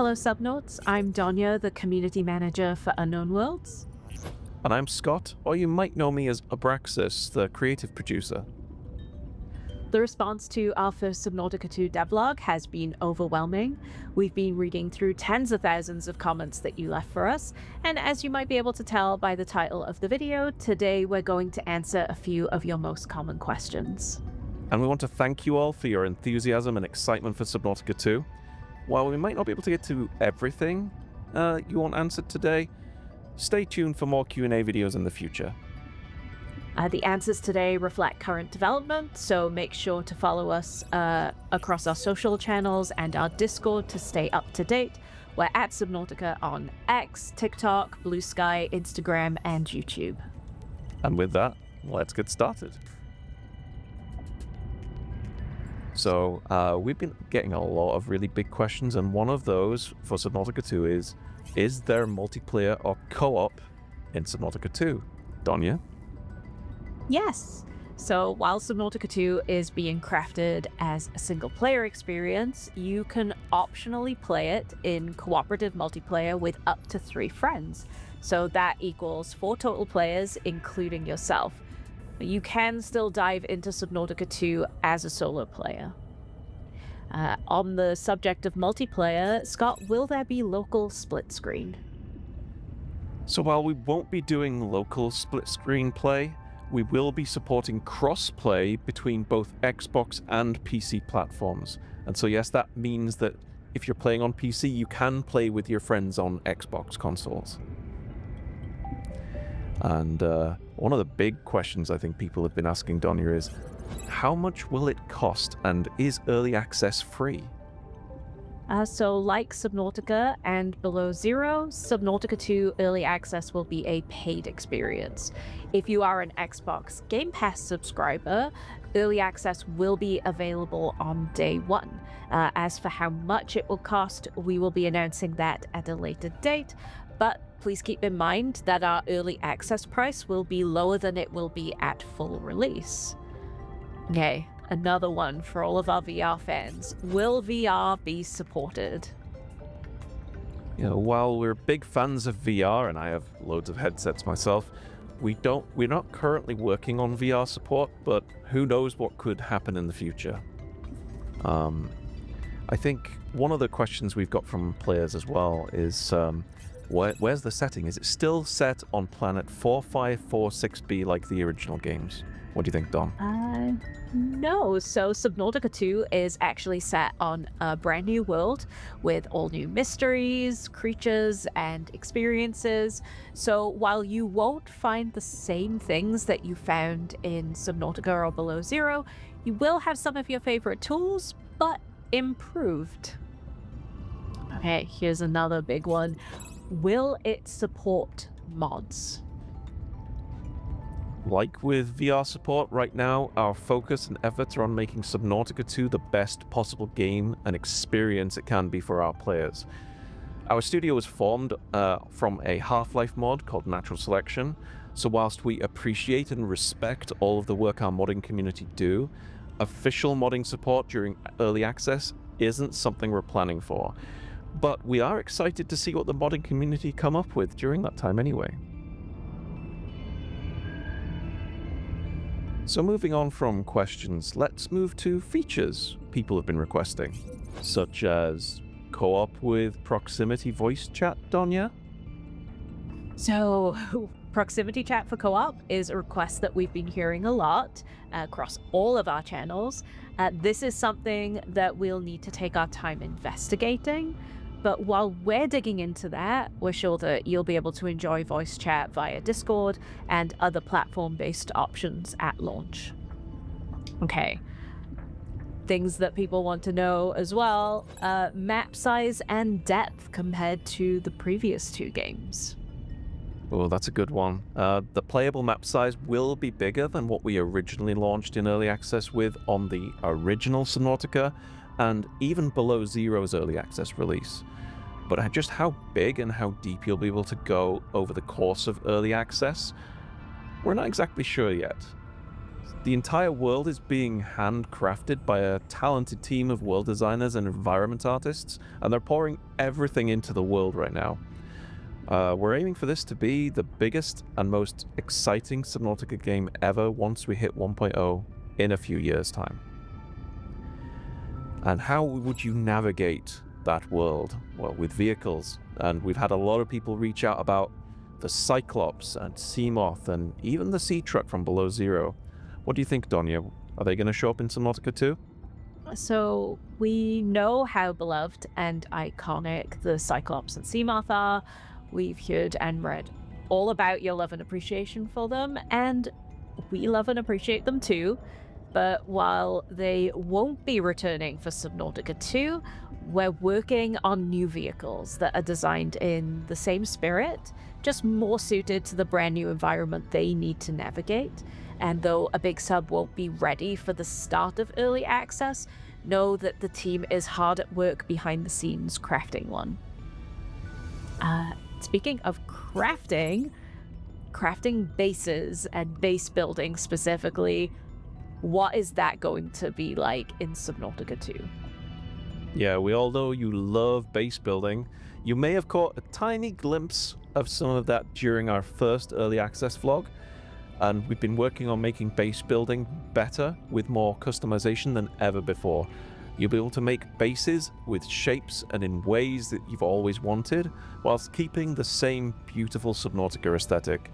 Hello Subnauts, I'm Donya, the Community Manager for Unknown Worlds. And I'm Scott, or you might know me as Abraxas, the creative producer. The response to our first Subnautica 2 devlog has been overwhelming. We've been reading through tens of thousands of comments that you left for us, and as you might be able to tell by the title of the video, today we're going to answer a few of your most common questions. And we want to thank you all for your enthusiasm and excitement for Subnautica 2. While we might not be able to get to everything you want answered today, stay tuned for more Q&A videos in the future. The answers today reflect current development, so make sure to follow us across our social channels and our Discord to stay up to date. We're at Subnautica on X, TikTok, Blue Sky, Instagram, and YouTube. And with that, let's get started. So, we've been getting a lot of really big questions, and one of those for Subnautica 2 is there multiplayer or co-op in Subnautica 2? Donya? Yes. So while Subnautica 2 is being crafted as a single player experience, you can optionally play it in cooperative multiplayer with up to 3 friends. So that equals 4 total players, including yourself. You can still dive into Subnautica 2 as a solo player. On the subject of multiplayer, Scott, will there be local split screen? So while we won't be doing local split screen play, we will be supporting cross-play between both Xbox and PC platforms. And so yes, that means that if you're playing on PC, you can play with your friends on Xbox consoles. And one of the big questions I think people have been asking Donya is, how much will it cost, and is early access free? So like Subnautica and Below Zero, Subnautica 2 Early Access will be a paid experience. If you are an Xbox Game Pass subscriber, Early Access will be available on day 1. As for how much it will cost, we will be announcing that at a later date, but please keep in mind that our Early Access price will be lower than it will be at full release. Okay. Another one for all of our VR fans. Will VR be supported? You know, while we're big fans of VR, and I have loads of headsets myself, we're not currently working on VR support, but who knows what could happen in the future. I think one of the questions we've got from players as well is, where's the setting? Is it still set on planet 4546b like the original games? What do you think, Dom? No. So Subnautica 2 is actually set on a brand new world with all new mysteries, creatures, and experiences. So while you won't find the same things that you found in Subnautica or Below Zero, you will have some of your favorite tools, but improved. Okay, here's another big one. Will it support mods? Like with VR support, right now, our focus and efforts are on making Subnautica 2 the best possible game and experience it can be for our players. Our studio was formed from a Half-Life mod called Natural Selection, so whilst we appreciate and respect all of the work our modding community do, official modding support during early access isn't something we're planning for. But we are excited to see what the modding community come up with during that time anyway. So moving on from questions, let's move to features people have been requesting, such as co-op with proximity voice chat, Donya? So proximity chat for co-op is a request that we've been hearing a lot across all of our channels. This is something that we'll need to take our time investigating. But while we're digging into that, we're sure that you'll be able to enjoy voice chat via Discord and other platform-based options at launch. Okay. Things that people want to know as well, map size and depth compared to the previous 2 games. Oh, that's a good one. The playable map size will be bigger than what we originally launched in early access with on the original Subnautica, and even Below Zero's early access release. But just how big and how deep you'll be able to go over the course of early access, we're not exactly sure yet. The entire world is being handcrafted by a talented team of world designers and environment artists, and they're pouring everything into the world right now. We're aiming for this to be the biggest and most exciting Subnautica game ever once we hit 1.0 in a few years' time. And how would you navigate that world? Well, with vehicles. And we've had a lot of people reach out about the Cyclops and Seamoth and even the Sea Truck from Below Zero. What do you think, Donya? Are they going to show up in Subnautica too? So we know how beloved and iconic the Cyclops and Seamoth are. We've heard and read all about your love and appreciation for them, and we love and appreciate them too. But while they won't be returning for Subnautica 2, we're working on new vehicles that are designed in the same spirit, just more suited to the brand new environment they need to navigate. And though a big sub won't be ready for the start of early access, know that the team is hard at work behind the scenes crafting one. Speaking of crafting bases and base building specifically, what is that going to be like in Subnautica 2? Yeah, we all know you love base building. You may have caught a tiny glimpse of some of that during our first early access vlog, and we've been working on making base building better with more customization than ever before. You'll be able to make bases with shapes and in ways that you've always wanted, whilst keeping the same beautiful Subnautica aesthetic.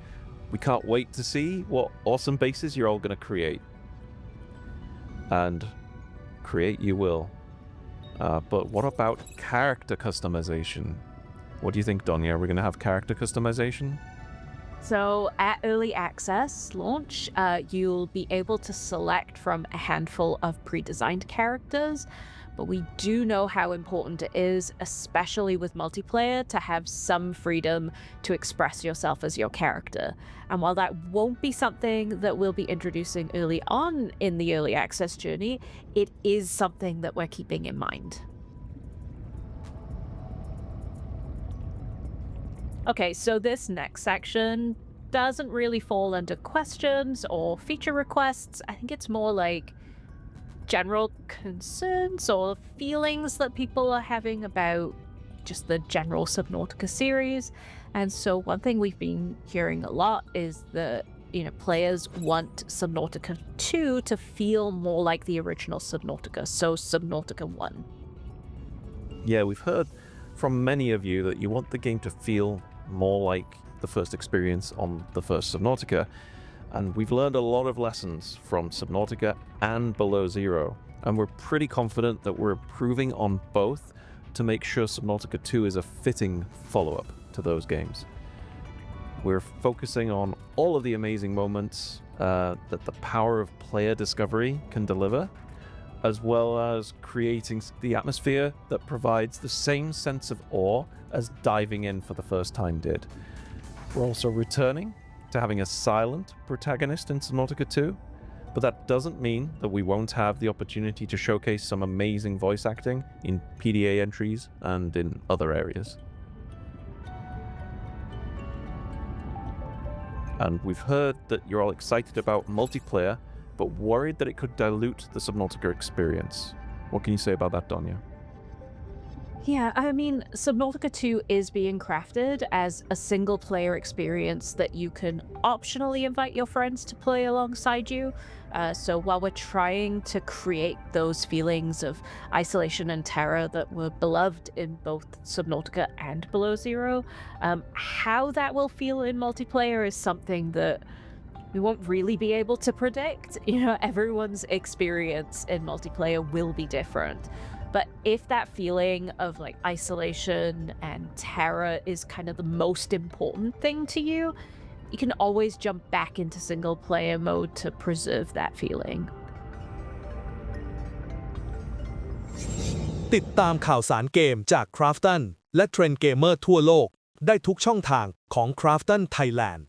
We can't wait to see what awesome bases you're all going to create. And create you will. But what about character customization? What do you think, Donya? Are we going to have character customization? So at early access launch, you'll be able to select from a handful of pre-designed characters, but we do know how important it is, especially with multiplayer, to have some freedom to express yourself as your character. And while that won't be something that we'll be introducing early on in the early access journey, it is something that we're keeping in mind. Okay, so this next section doesn't really fall under questions or feature requests. I think it's more like general concerns or feelings that people are having about just the general Subnautica series. And so one thing we've been hearing a lot is that, players want Subnautica 2 to feel more like the original Subnautica, so Subnautica 1. Yeah, we've heard from many of you that you want the game to feel more like the first experience on the first Subnautica, and we've learned a lot of lessons from Subnautica and Below Zero, and we're pretty confident that we're improving on both to make sure Subnautica 2 is a fitting follow-up to those games. We're focusing on all of the amazing moments that the power of player discovery can deliver, as well as creating the atmosphere that provides the same sense of awe as diving in for the first time did. We're also returning to having a silent protagonist in Subnautica 2, but that doesn't mean that we won't have the opportunity to showcase some amazing voice acting in PDA entries and in other areas. And we've heard that you're all excited about multiplayer, but worried that it could dilute the Subnautica experience. What can you say about that, Donya? Yeah, I mean, Subnautica 2 is being crafted as a single-player experience that you can optionally invite your friends to play alongside you. So while we're trying to create those feelings of isolation and terror that were beloved in both Subnautica and Below Zero, how that will feel in multiplayer is something that we won't really be able to predict. Everyone's experience in multiplayer will be different. But if that feeling of like isolation and terror is kind of the most important thing to you, you can always jump back into single player mode to preserve that feeling. ติดตามข่าวสารเกมจาก KRAFTON และเทรนด์เกมเมอร์ทั่วโลกได้ทุกช่องทางของ KRAFTON Thailand